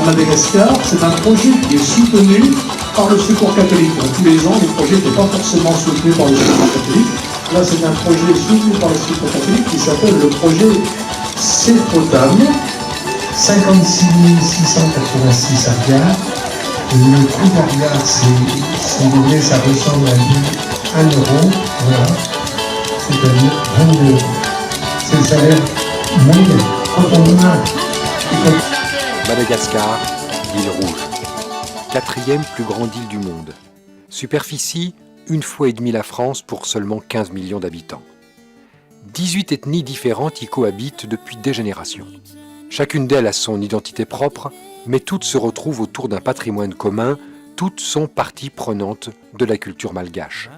Madagascar, c'est un projet qui est soutenu par le Secours catholique. Donc, tous les ans, les projets n'étaient pas forcément soutenus par le Secours catholique. Là, c'est un projet soutenu par le Secours catholique qui s'appelle le projet C'est potable. 56 686 arias. Le prix d'arias, si vous voulez, ça ressemble à 1 euro. Voilà. C'est-à-dire 22 euros. C'est le salaire moyen. Quand on a... Madagascar, l'île rouge. 4e plus grande île du monde. Superficie, 1,5 fois la France pour seulement 15 millions d'habitants. 18 ethnies différentes y cohabitent depuis des générations. Chacune d'elles a son identité propre, mais toutes se retrouvent autour d'un patrimoine commun, toutes sont partie prenante de la culture malgache.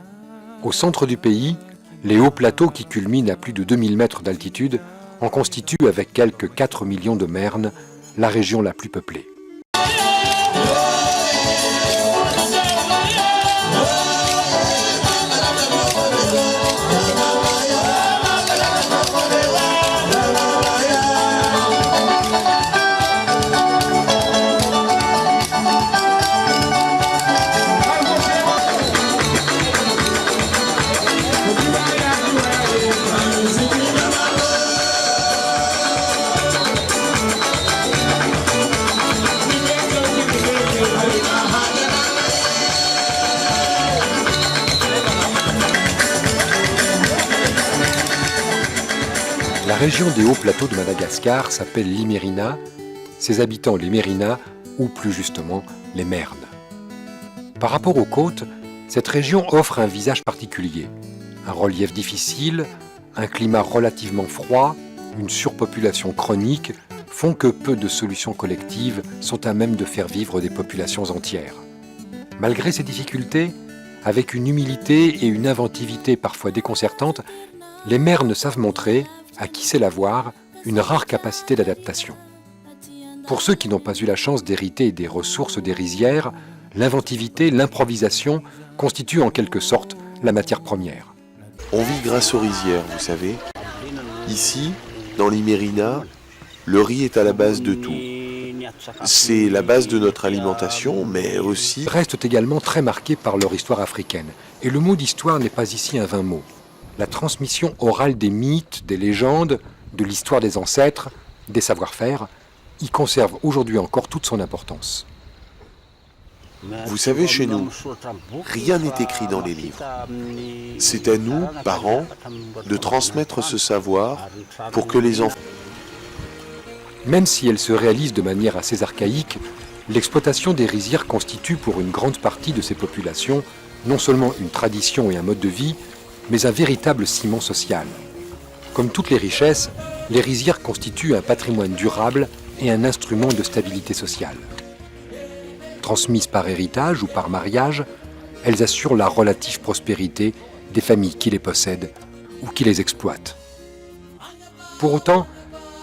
Au centre du pays, les hauts plateaux qui culminent à plus de 2000 mètres d'altitude en constituent, avec quelques 4 millions de mernes, la région la plus peuplée. La région des hauts plateaux de Madagascar s'appelle l'Imérina, ses habitants les Mérinas, ou plus justement les Mernes. Par rapport aux côtes, cette région offre un visage particulier. Un relief difficile, un climat relativement froid, une surpopulation chronique font que peu de solutions collectives sont à même de faire vivre des populations entières. Malgré ces difficultés, avec une humilité et une inventivité parfois déconcertantes, les Mernes savent montrer, à qui sait la voir, une rare capacité d'adaptation. Pour ceux qui n'ont pas eu la chance d'hériter des ressources des rizières, l'inventivité, l'improvisation constituent en quelque sorte la matière première. On vit grâce aux rizières, vous savez. Ici, dans l'Imérina, le riz est à la base de tout. C'est la base de notre alimentation, mais aussi... Restent également très marqués par leur histoire africaine. Et le mot d'histoire n'est pas ici un vain mot. La transmission orale des mythes, des légendes, de l'histoire des ancêtres, des savoir-faire, y conserve aujourd'hui encore toute son importance. Vous savez, chez nous, rien n'est écrit dans les livres. C'est à nous, parents, de transmettre ce savoir pour que les enfants... Même si elle se réalise de manière assez archaïque, l'exploitation des rizières constitue pour une grande partie de ces populations non seulement une tradition et un mode de vie, mais un véritable ciment social. Comme toutes les richesses, les rizières constituent un patrimoine durable et un instrument de stabilité sociale. Transmises par héritage ou par mariage, elles assurent la relative prospérité des familles qui les possèdent ou qui les exploitent. Pour autant,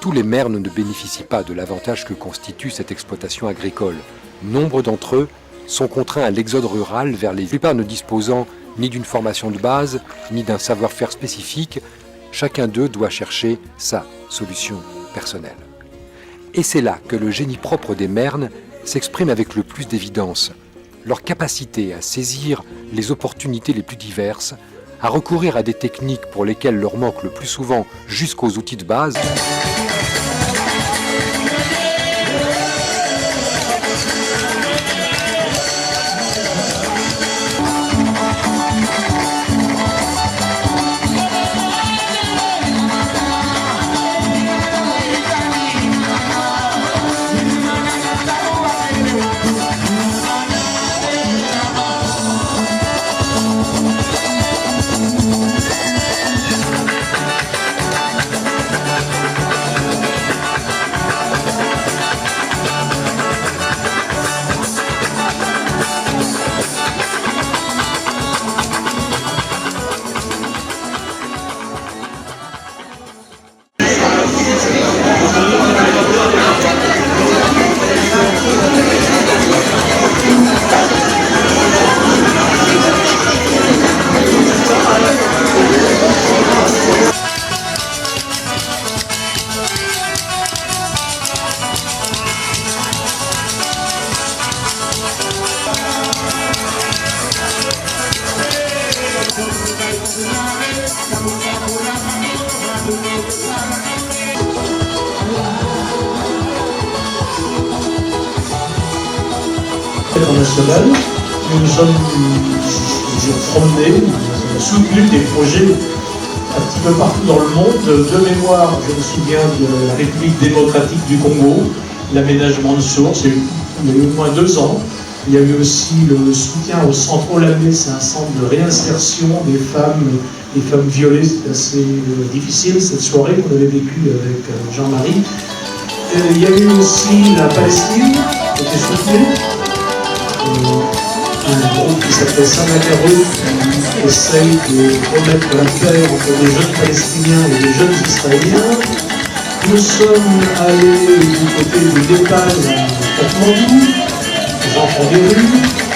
tous les Mernes ne bénéficient pas de l'avantage que constitue cette exploitation agricole. Nombre d'entre eux sont contraints à l'exode rural vers les plupart ne disposant ni d'une formation de base, ni d'un savoir-faire spécifique. Chacun d'eux doit chercher sa solution personnelle. Et c'est là que le génie propre des Mernes s'exprime avec le plus d'évidence. Leur capacité à saisir les opportunités les plus diverses, à recourir à des techniques pour lesquelles leur manque le plus souvent jusqu'aux outils de base. international. Nous nous sommes promenés, nous avons soutenu des projets un petit peu partout dans le monde. De mémoire, je me souviens de la République démocratique du Congo, l'aménagement de sources, il y a eu au moins 2 ans. Il y a eu aussi le soutien au centre Olamé, c'est un centre de réinsertion des femmes violées. C'est assez difficile cette soirée qu'on avait vécue avec Jean-Marie. Il y a eu aussi la Palestine qui était soutenue. Un groupe qui s'appelle Sanakaru qui essaye de remettre la paix entre les jeunes Palestiniens et les jeunes Israéliens. Nous sommes allés du côté du Népal à Katmandou, les enfants des rues.